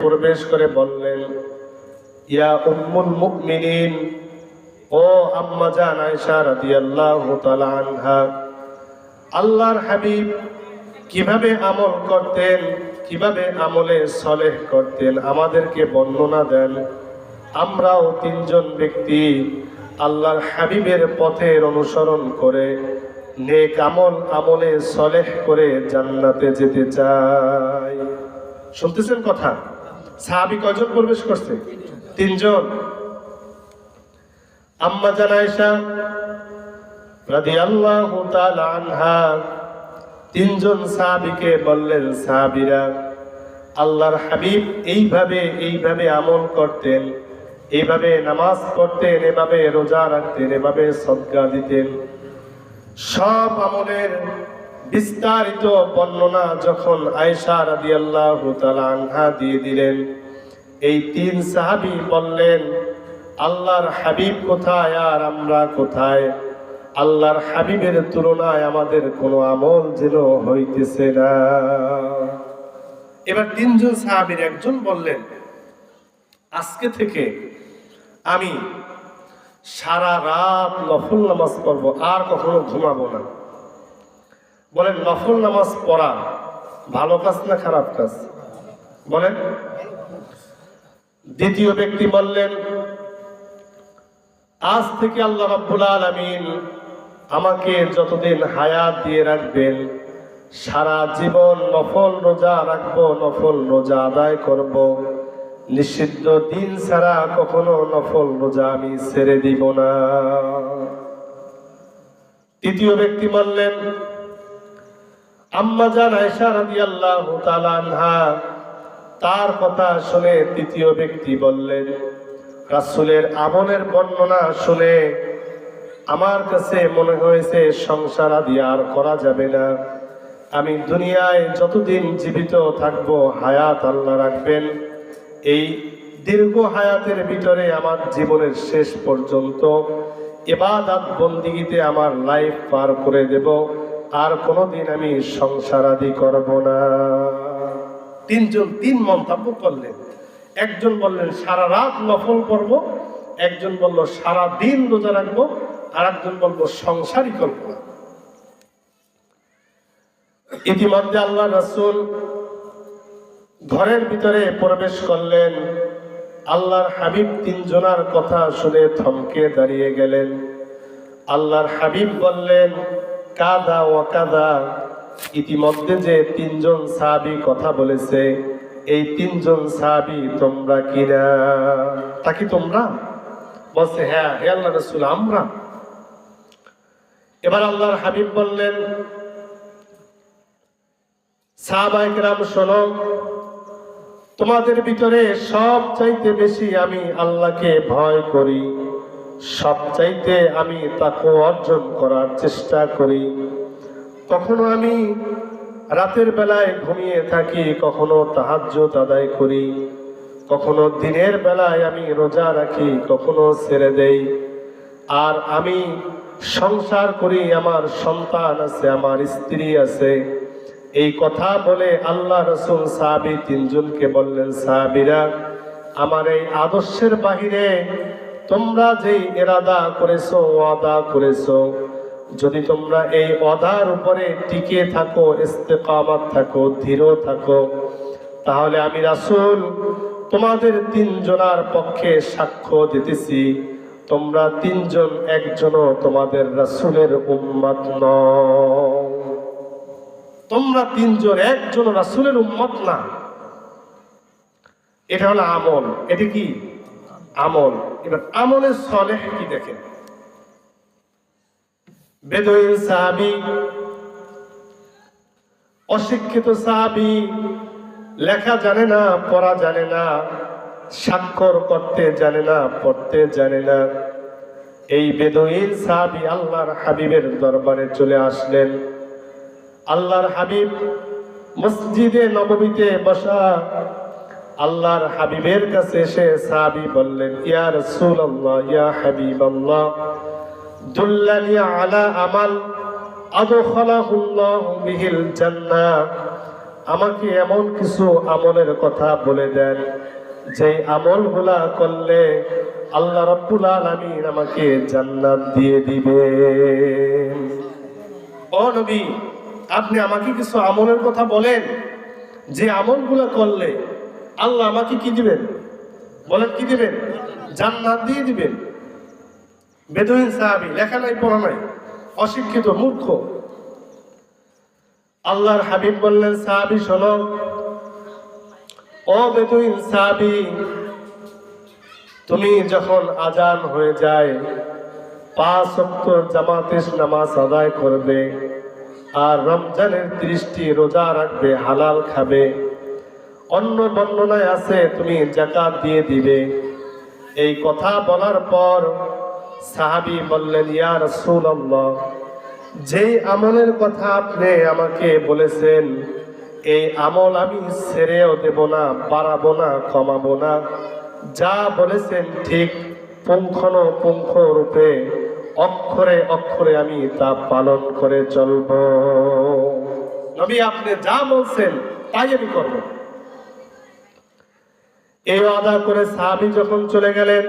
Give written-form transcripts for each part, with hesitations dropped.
প্রবেশ করে বললেন, ইয়া উম্মুল মুমিনিন, ও আম্মা জান আয়েশা রাদিয়াল্লাহু তাআলা আনহা, আল্লাহর হাবিব কিভাবে আমল করতেন, কিভাবে আমলে সলেহ করতেন আমাদেরকে বর্ণনা দেন। আমরাও তিনজন ব্যক্তি আল্লাহর হাবিবের পথের অনুসরণ করে নেক আমলে সলেহ করে জান্নাতে যেতে চাই। শুনতেছেন কথা? সাহাবী কয়জন প্রবেশ করছে? তিনজন। আম্মা জান আয়েশা রাদিয়াল্লাহু তাআলা আনহা তিনজন সাহাবীকে বললেন, সাহাবীরা, আল্লাহর হাবিব এইভাবে আমল করতেন, এইভাবে নামাজ পড়তেন, এভাবে রোজা রাখতেন, এভাবে সদকা দিতেন। সব আমলের বিস্তারিত বর্ণনা যখন আয়েশা রাদিয়াল্লাহু তাআলা আনহা দিয়ে দিলেন, এই তিন সাহাবী বললেন, আল্লাহর হাবিব কোথায় আর আমরা কোথায়? আল্লাহর হাবিবের তুলনায় আমাদের কোনো আমল যেন হইতেছে না। এবার তিনজন সাহাবীর একজন বললেন, আজকে থেকে আমি সারা রাত নফল নামাজ পড়ব, আর কখনো ঘুমাবো না। বলেন, নফল নামাজ পড়া ভালো কাজ না খারাপ কাজ? বলেন। দ্বিতীয় ব্যক্তি বললেন, আজ থেকে আল্লাহ রাব্বুল আলামিন আমাকে যতদিন হায়াত দিয়ে রাখবেন সারা জীবন নফল রোজা রাখবো, নফল রোজা আদায় করব, নিষিদ্ধ দিন ছাড়া কখনো নফল রোজা আমি ছেড়ে দিব না। তৃতীয় ব্যক্তি বললেন, আম্মা জান আয়েশা রাদিয়াল্লাহু তাআলা আনহা, তার কথা শুনে তৃতীয় ব্যক্তি বললেন, রাসূলের আমলের বর্ণনা শুনে আমার কাছে মনে হয়েছে সংসার আদি আর করা যাবে না। আমি দুনিয়ায় যতদিন জীবিত থাকবো, হায়াত আল্লাহ রাখবেন, এই দীর্ঘ হায়াতের ভিতরে আমার জীবনের শেষ পর্যন্ত ইবাদত বন্দিগিতে আমার লাইফ পার করে দেব, আর কোনোদিন আমি সংসার আদি করব না। তিনজন তিন মন্তব্য করলেন। একজন বললেন সারা রাত নফল করব, একজন বলল সারা দিন রোজা রাখবো, আর একজন বলবো সংসারই করব না। ইতিমধ্যে আল্লাহ রাসূল ঘরের ভিতরে প্রবেশ করলেন। আল্লাহর হাবিব তিনজনার কথা শুনে থমকে দাঁড়িয়ে গেলেন। আল্লাহর হাবিব বললেন, কাদা ওয়া কাদা, ইতিমধ্যে যে তিনজন সাহাবী কথা বলেছে, এই তিনজন সাহাবী তোমরা কিনা? তা কি তোমরা? বলছে, হ্যাঁ হে আল্লাহর রাসূল, আমরা। এবার আল্লাহর হাবিব বললেন, সাহাবায়ে কেরাম শোনো, তোমাদের ভিতরে সব চাইতে বেশি আমি আল্লাহকে ভয় করি, সব চাইতে আমি তাকওয়া অর্জন করার চেষ্টা করি। কখনো আমি রাতের বেলায় ঘুমিয়ে থাকি, কখনো তাহাজ্জুদ আদায় করি, কখনো দিনের বেলায় আমি রোজা রাখি, কখনো ছেড়ে দেই। আর আমি সংসার করি, আমার সন্তান আছে, আমার স্ত্রী আছে। এই কথা বলে আল্লাহ রাসূল সাহাবী তিনজনকে বললেন, সাহাবীরা, আমার এই আদর্শের বাহিরে তোমরা যেই ইরাদা করেছো, ওয়াদা করেছো, যদি তোমরা এই ওয়াদার উপরে টিকে থাকো, ইস্তেকামত থাকো, দৃঢ় থাকো, তাহলে আমি রাসূল তোমাদের তিনজনার পক্ষে সাক্ষ্য দিতেছি, তোমরা তিনজন একজনও তোমাদের রাসূলের উম্মত নও। তোমরা তিনজন একজন রাসূলের উম্মত না। এটা হলো আমল। এটা কি আমল? এবার আমলের সলেহ কি দেখেন। বেদুইন সাহাবী, অশিক্ষিত সাহাবী, লেখা জানে না, পড়া জানে না, স্বাক্ষর করতে জানে না, পড়তে জানে না। এই বেদুইন সাহাবী আল্লাহর হাবিবের দরবারে চলে আসলেন। আল্লাহর হাবিব মসজিদে নববীতে বসা। আল্লাহর হাবিবের কাছে এসে সাহাবী বললেন, ইয়া রাসূলুল্লাহ, ইয়া হাবিবাল্লাহ, দুল্লানি আলা আমাল আদখালাহুল্লাহু বিহিল জান্নাহ, আমাকে এমন কিছু আমলের কথা বলে দেন যে আমলগুলা করলে আল্লাহ রাব্বুল আলামিন আমাকে জান্নাত দিয়ে দিবেন। ও নবী, আপনি আমাকে কিছু আমলের কথা বলেন যে আমলগুলা করলে আল্লাহ আমাকে কি দিবেন? বলেন কি দিবেন? জান্নাত দিয়ে দিবেন। বেদুইন সাহাবী, লেখা নাই পড়া নাই, অশিক্ষিত মূর্খ। আল্লাহর হাবিব বললেন, সাহাবী শোনো, ও বেদুইন সাহাবী, তুমি যখন আজান হয়ে যায় 5 ওয়াক্ত জামাতের নামাজ আদায় করবে, আর রমজানের 30টি রোজা রাখবে, হালাল খাবে, অন্য বর্ণনায় আছে তুমি যাকাত দিয়ে দিবে। এই কথা বলার পর সাহাবী বললেন, ইয়া রাসূলুল্লাহ, যেই আমলের কথা আপনি আমাকে বলেছেন এই আমল আমি ছেড়েও দেব না, বাড়াবো না, কমাবো না, যা বলেছেন ঠিক পুঙ্খানুপুঙ্খ রূপে অক্ষরে অক্ষরে আমি তা পালন করে চলব। নবী, আপনি যা বলছেন তাই আমি করব। এই ওয়াদা করে সাহাবী যখন চলে গেলেন,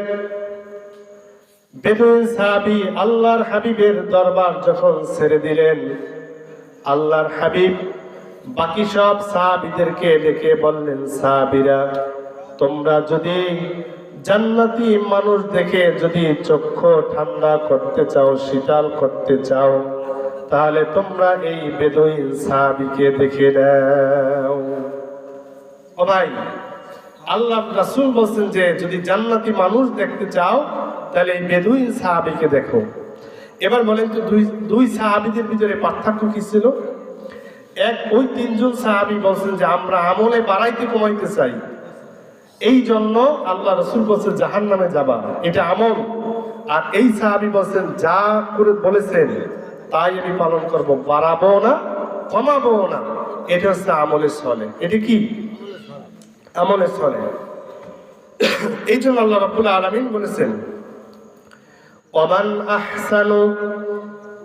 বেদুইন সাহাবী আল্লাহর হাবিবের দরবার যখন ছেড়ে দিলেন, আল্লাহর হাবিব বাকি সব সাহাবীদেরকে ডেকে বললেন, সাহাবীরা, তোমরা যদি জান্নাতি মানুষ দেখে যদি চক্ষু ঠান্ডা করতে চাও, শীতল করতে চাও, তাহলে তোমরা এই বেদুইন সাহাবীকে দেখে নাও। ও ভাই, আল্লাহ রাসূল বলছেন যে যদি জান্নাতি মানুষ দেখতে চাও তাহলে এই বেদুইন সাহাবীকে দেখো। এবার বলেন তো, দুই সাহাবীদের ভিতরে পার্থক্য কি ছিল? ওই 3 জন সাহাবী বলছেন যে আমরা আমলে বাড়াইতে কমাইতে চাই, এই জন্য আল্লাহ রাসূল বলছেন জাহান্নামে যাবা, এটা আমল। আর এই সাহাবী বলছেন যা করে বলেছেন তাই আমি পালন করব, বাড়াবো না, কমাবো না। এটা হচ্ছে আমলের চলে। এটা কি আমলের চলে? এই জন্য আল্লাহ রাব্বুল আলামিন বলেছেন, ওমান আহসানু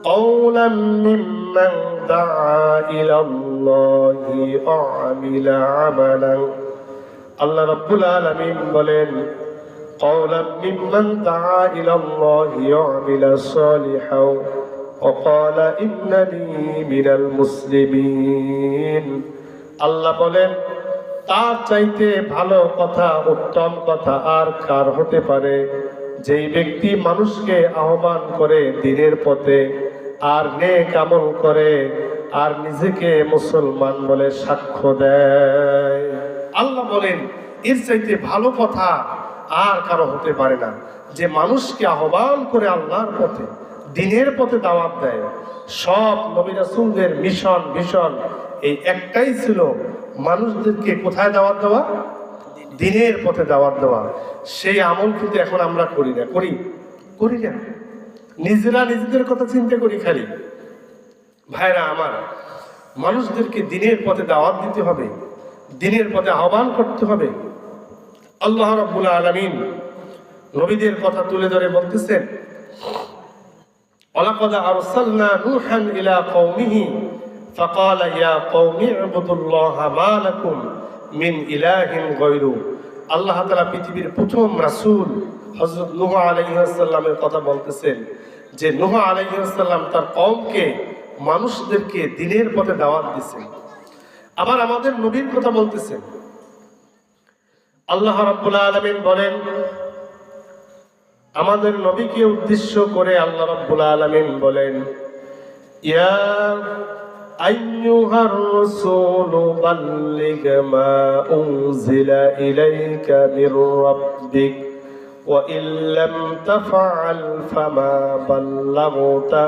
কওলাম মিম্মান দাআ ইলাল্লাহি ওয়া আমিলা আমালান। আল্লাহ রাব্বুল আলামিন বলেন, কওলাম মিম্মান দাআ ইলাল্লাহি ওয়া আমিলা সালিহাও ওয়া ক্বালা ইন্নানি মিনাল মুসলিমিন। আল্লাহ বলেন, তার চাইতে ভালো কথা, উত্তম কথা আর কার হতে পারে? যেই ব্যক্তি মানুষকে আহ্বান করে দ্বীনের পথে, আর নেক আমল করে, আর নিজেকে মুসলমান বলে সাক্ষ্য দেয়। আল্লাহ বলেন এর চাইতে ভালো কথা আর কারো হতে পারে না, যে মানুষকে আহ্বান করে আল্লাহর পথে, দ্বীনের পথে দাওয়াত দেয়। সব নবী রাসূলদের মিশন ভিশন এই একটাই ছিল, মানুষদেরকে কোথায় দাওয়াত দেওয়া? দ্বীনের পথে দাওয়াত দেওয়া। সেই আমল কিন্তু এখন আমরা করি না, করি না। নিজেরা নিজেদের কথা চিন্তা করি খালি। ভাইরা আমার, মানুষদেরকে দ্বীনের পথে দাওয়াত দিতে হবে, দ্বীনের পথে আহ্বান করতে হবে। আল্লাহ রাব্বুল আলামিন নবীদের কথা তুলে ধরে বলতেছেন, ওয়ালাকাদ আরসালনা নূহান ইলা কওমিহি ফাকালা ইয়া কওমি ইবুদুল্লাহা মা লাকুম মিন ইলাহিন গায়রু। আল্লাহ তাআলা পৃথিবীর প্রথম রাসূল হযরত নূহ আলাইহিস সালামের কথা বলতেছেন, যে নূহ আলাইহিস সালাম তার কওমকে, মানুষদেরকে দ্বীনের পথে দাওয়াত দিয়েছেন। আবার আমাদের নবীর কথা বলতেছেন। আল্লাহ রাব্বুল আলামিন বলেন, আমাদের নবীকে উদ্দেশ্য করে আল্লাহ রাব্বুল আলামিন বলেন, ইয়া আইয়ুহার রাসূলু বাল্লিগ মা উনজিলা ইলাইকা মির রাব্বিক ওয়া ইল্লাম তাফআল ফামা বাল্লাগতা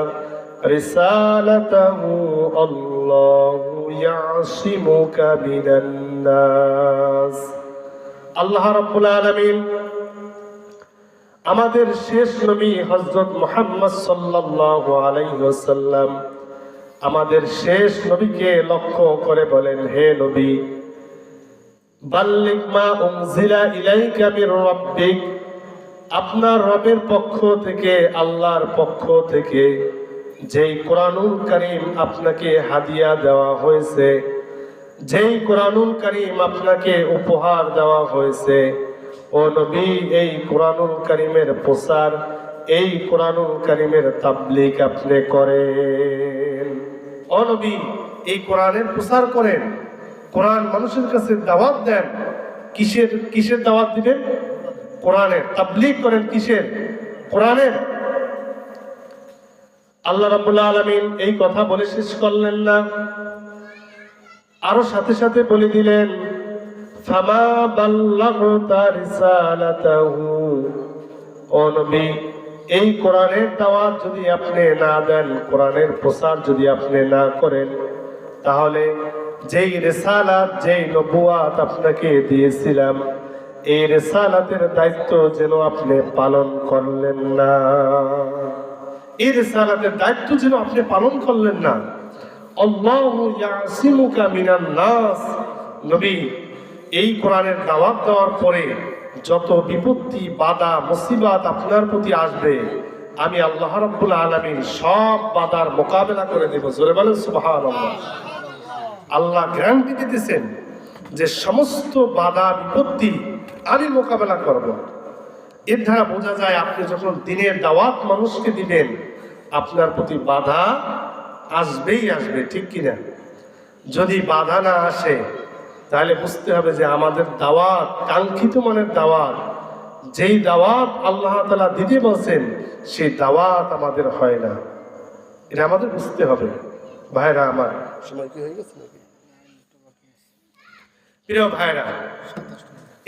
রিসালাতাহু আল্লাহু ইয়াসিমুকা মিনান নাস। আল্লাহ রাব্বুল আলামিন আমাদের শেষ নবী হযরত মুহাম্মদ সাল্লাল্লাহু আলাইহি ওয়াসাল্লাম, আমাদের শেষ নবীকে লক্ষ্য করে বলেন, হে নবী, বাল্লিগ মা উনজিলা ইলাইকা মির রাব্বিক, আপনার রবের পক্ষ থেকে, আল্লাহর পক্ষ থেকে যেই কোরআনুল কারীম আপনাকে হাদিয়া দেওয়া হয়েছে, যেই কোরআনুল কারীম আপনাকে উপহার দেওয়া হয়েছে, ও নবী এই কোরআনুল কারীমের প্রচার, এই কোরআনুল কারীমের তাবলীগ আপনি করেন। ও নবী এই কোরআনের প্রচার করেন, কোরআন মানুষের কাছে দাওয়াত দেন। কিসের কিসের দাওয়াত দিবেন? কোরআনের। তাবলীগ করেন কিসের? কোরআনের। আল্লাহ রাব্বুল আলামিন এই কথা বলে শেষ করলেন না, আরো সাথে সাথে বলে দিলেন, ফামা বাল্লাগতা রিসালাতাহু। ও নবী এই কোরআনের দাওয়াত যদি আপনি না দেন, কোরআনের প্রচার যদি আপনি না করেন, তাহলে যেই রিসালাত, যেই নবুয়াত আপনাকে দিয়েছিলাম, এই রিসালাতের দায়িত্ব যেন আপনি পালন করলেন না। এই রিসালাতের দায়িত্ব যেন আপনি পালন করলেন না। আল্লাহু ইয়াসিমুকা মিনান নাস। নবী এই কোরআনের দাওয়াত দেওয়ার পরে যত বিপত্তি, বাধা, মুসিবত আপনার প্রতি আসবে, আমি আল্লাহ রাব্বুল আলামিন সব বাধার মোকাবেলা করে দেব। জোরে বলেন সুবহানাল্লাহ। আল্লাহ গ্যারান্টি দিতেছেন যে সমস্ত বাধা বিপত্তি আমি মোকাবেলা করব। এর দ্বারা বোঝা যায় আপনি যখন দিনের দাওয়াত মানুষকে দিবেন, আপনার প্রতি বাধা আসবেই আসবে, ঠিক কিনা? যদি বাধা না আসে তাহলে বুঝতে হবে যে আমাদের দাওয়াত কাঙ্ক্ষিত মানের দাওয়াত, যেই দাওয়াত আল্লাহ তাআলা দিতে বলছেন সেই দাওয়াত আমাদের হয় না। এটা আমাদের বুঝতে হবে। ভাইরা আমার, সময় কি হয়ে গেছে নাকি? প্রিয় ভাইরা,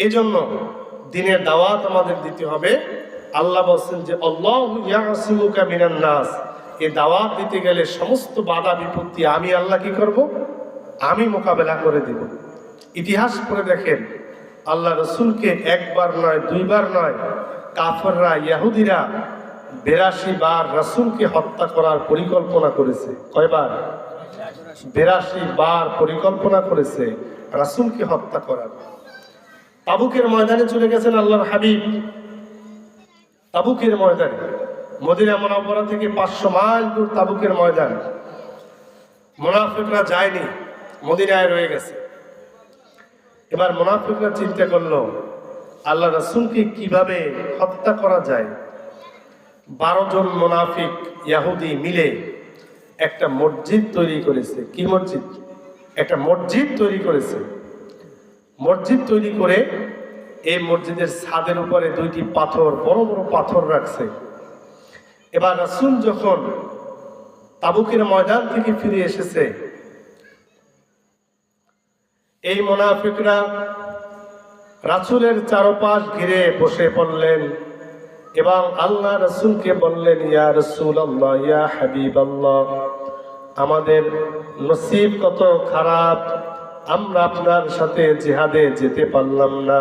এই জন্য দিনের দাওয়াত আমাদের দিতে হবে। আল্লাহ বলছেন যে আল্লাহু ইয়াসিমুকা মিনান নাস। এই দাওয়াত দিতে গেলে সমস্ত বাধা বিপত্তি আমি আল্লাহ কি করব? আমি মোকাবেলা করে দিব। ইতিহাস পড়ে দেখেন, আল্লাহ রসুলকে একবার নয়, দুইবার নয়, কাফেররা, ইহুদিরা 82 বার রসুলকে হত্যা করার পরিকল্পনা করেছে। কয়বার? 82 বার পরিকল্পনা করেছে রসুলকে হত্যা করার। তাবুকের ময়দানে চলে গেছেন আল্লাহর হাবিব। তাবুকের ময়দানে, মদিনা মুনাওয়ারা থেকে 500 মাইল দূর তাবুকের ময়দান। মুনাফিকরা যায়নি, মদিনায় রয়ে গেছে। এবার মুনাফিকরা চিন্তা করলো আল্লাহ রাসূলকে কিভাবে হত্যা করা যায়। 12 জন মুনাফিক ইহুদি মিলে একটা মসজিদ তৈরি করেছে। কি মসজিদ? একটা মসজিদ তৈরি করেছে। মসজিদ তৈরি করে এই মসজিদের ছাদের উপরে 2টি পাথর, বড় বড় পাথর রাখছে। এবার রাসূল যখন তাবুকের ময়দান থেকে ফিরে এসেছে, এই মুনাফিকরা রাসূলের চারপাশ ঘিরে বসে পড়লেন এবং আল্লাহ রাসূলকে বললেন, ইয়া রাসূলুল্লাহ, ইয়া হাবিবাল্লাহ, আমাদের নসিব কত খারাপ, আমরা আপনার সাথে জিহাদে যেতে পারলাম না,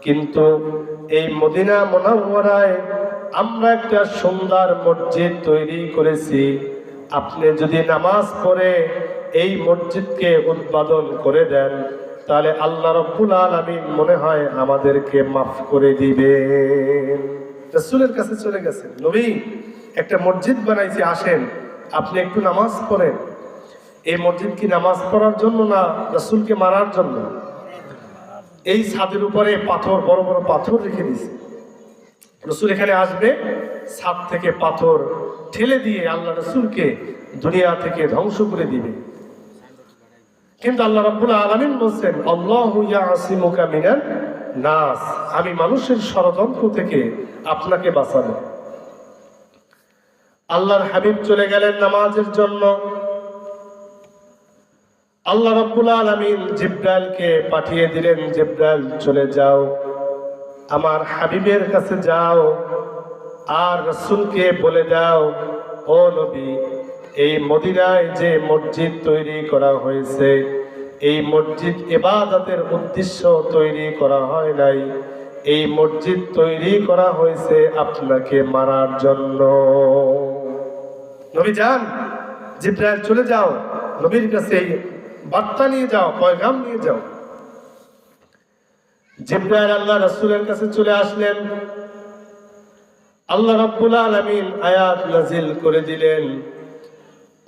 কিন্তু এই মদিনা মুনাওয়ারায় আমরা একটা সুন্দর মসজিদ তৈরি করেছি। আপনি যদি নামাজ পড়ে এই মসজিদকে উদ্বোধন করে দেন, তাহলে আল্লাহ রাব্বুল আলামিন মনে হয় আমাদেরকে মাফ করে দিবেন। রাসূলের কাছে চলে গেছেন, নবী একটা মসজিদ বানাইছি, আসেন আপনি একটু নামাজ পড়েন। এই মসজিদ কি নামাজ পড়ার জন্য না রাসূলকে মারার জন্য? এই ছাদের উপরে পাথর, বড় বড় পাথর রেখে দিয়েছে। রাসূল এখানে আসবে, ছাদ থেকে পাথর ঠেলে দিয়ে আল্লাহ রাসূলকে দুনিয়া থেকে ধ্বংস করে দিবে। কিন্তু আল্লাহ রাব্বুল আলামিন বলছেন, আল্লাহু ইয়াসিমুকা মিনান নাস, আমি মানুষের ষড়যন্ত্র থেকে আপনাকে বাঁচাবো। আল্লাহর হাবিব চলে গেলেন নামাজের জন্য। আল্লাহ রাব্বুল আলামিন জিবরাইলকে পাঠিয়ে দিলেন, জিবরাইল চলে যাও, আমার হাবিবের কাছে যাও, আর রাসূলকে বলে দাও, ও নবী, এই মদিনায় যে মসজিদ তৈরি করা হয়েছে, এই মসজিদ ইবাদতের উদ্দেশ্য তৈরি করা হয় নাই, এই মসজিদ তৈরি করা হয়েছে আপনাকে মারার জন্য। নবী যান, জিবরাইল চলে যাও, নবীর কাছে বার্তা নিয়ে যাও, পয়গাম নিয়ে যাও। জিবরাইল আল্লাহ রাসূলের কাছে চলে আসলেন। আল্লাহ রাব্বুল আলামিন আয়াত নাযিল করে দিলেন,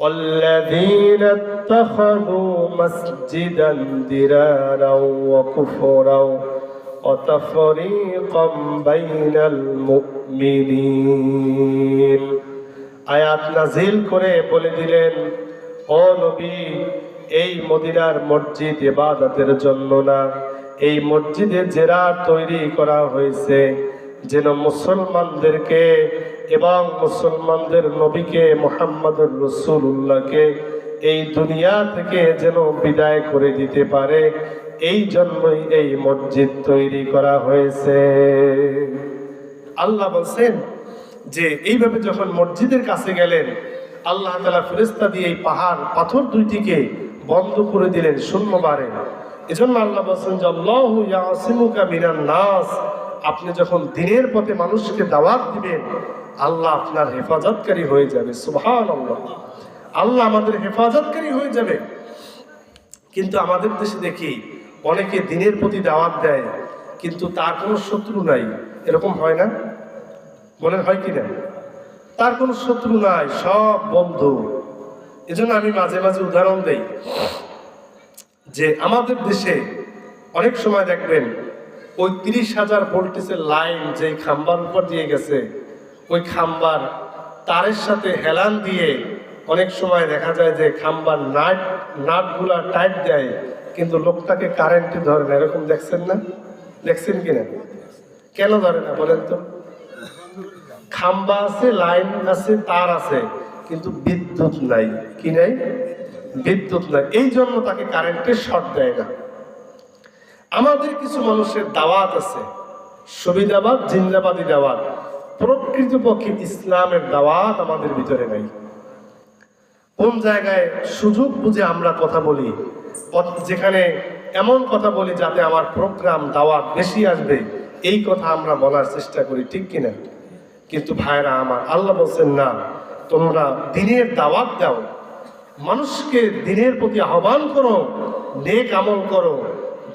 والذين اتخذوا مسجدا ضرارا وكفرا وتفريقا بين المؤمنين আয়াত নাজিল করে বলে দিলেন, ও নবী, এই মদিনার মসজিদ ইবাদতের জন্য না, এই মসজিদে জেরা তৈরি করা হয়েছে যেন মুসলমানদেরকে এবং মুসলমানদের নবীকে মুহাম্মদুর রাসূলুল্লাহকে এই দুনিয়া থেকে যেন বিদায় করে দিতে পারে, এই জন্যই এই মসজিদ তৈরি করা হয়েছে। আল্লাহ বলছেন যে এইভাবে যখন মসজিদের কাছে গেলেন, আল্লাহ তাআলা ফেরেশতা দিয়ে এই পাহাড় পাথর দুইটিকে বন্ধ করে দিলেন শূন্যবারে। এজন্য আল্লাহ বলছেন যে আল্লাহু ইয়াসিমুকা মিনান নাস, আপনি যখন দ্বীনের পথে মানুষকে দাওয়াত দিবেন, আল্লাহ আপনার হেফাজতকারী হয়ে যাবে। সুবহানাল্লাহ, আল্লাহ আমাদের হেফাজতকারী হয়ে যাবে। কিন্তু আমাদের দেশে দেখি অনেকে দ্বীনের প্রতি দাওয়াত দেয় কিন্তু তার কোনো শত্রু নাই, এরকম হয় না? মনে হয় কি না? তার কোনো শত্রু নাই, সব বন্ধু। এজন্য আমি মাঝে মাঝে উদাহরণ দেই যে আমাদের দেশে অনেক সময় দেখবেন ওই 30,000 ভোল্টেজের লাইন যে খাম্বার উপর দিয়ে গেছে, ওই খাম্বার তারের সাথে হেলান দিয়ে অনেক সময় দেখা যায় যে খাম্বার নাটগুলা টাইট দেয় কিন্তু লোকটাকে কারেন্টে ধরে না। এরকম দেখছেন না? দেখছেন কিনা? কেন ধরে না বলেন তো? খাম্বা আছে, লাইন আছে, তার আছে, কিন্তু বিদ্যুৎ নাই। কি নাই? বিদ্যুৎ নাই, এই জন্য তাকে কারেন্টের শর্ট দেয় না। আমাদের কিছু মানুষের দাওয়াত আছে, সুবিধাবাদ জিন্দাবাদী দাওয়াত, প্রকৃতপক্ষে ইসলামের দাওয়াত আমাদের ভিতরে নাই। কোন জায়গায় সুযোগ বুঝে আমরা কথা বলি, যেখানে এমন কথা বলি যাতে আমার প্রোগ্রাম দাওয়াত বেশি আসবে, এই কথা আমরা বলার চেষ্টা করি, ঠিক কিনা? কিন্তু ভাইরা আমার, আল্লাহ বলছেন না, তোমরা দ্বীনের দাওয়াত দাও, মানুষকে দ্বীনের প্রতি আহ্বান করো, নেক আমল করো।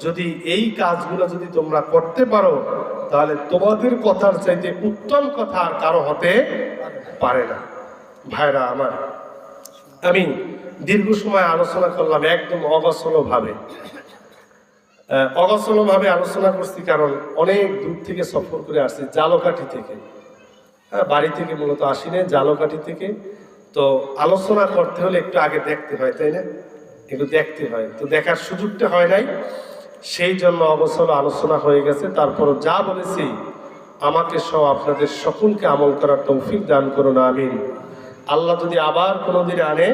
যদি এই কাজগুলো যদি তোমরা করতে পারো, তাহলে তোমাদের কথার চাইতে উত্তম কথা আর কারো হতে পারে না। ভাইরা আমার, আমি দীর্ঘ সময় আলোচনা করলাম একদম অগোছালোভাবে আলোচনা করছি, কারণ অনেক দূর থেকে সফর করে আসছি, জালকাঠি থেকে। বাড়ি থেকে মূলত আসি না, জালকাঠি থেকে। তো আলোচনা করতে হলে একটু আগে দেখতে হয়, তাই না? একটু দেখতে হয়, তো দেখার সুযোগটা হয় নাই, সেই জন্য অবসর আলোচনা হয়ে গেছে। তারপর যা বলেছি আমাকে সহ আপনাদের সকলকে আমল করার তৌফিক দান করুন, আমিন। আল্লাহ যদি আবার কোনোদিন আনে,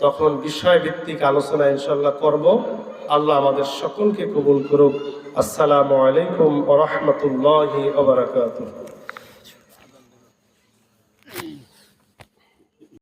তখন বিষয়ভিত্তিক আলোচনা ইনশাল্লাহ করব। আল্লাহ আমাদের সকলকে কবুল করুক। আসসালামু আলাইকুম ওয়া রাহমাতুল্লাহি ওয়া বারাকাতুহু।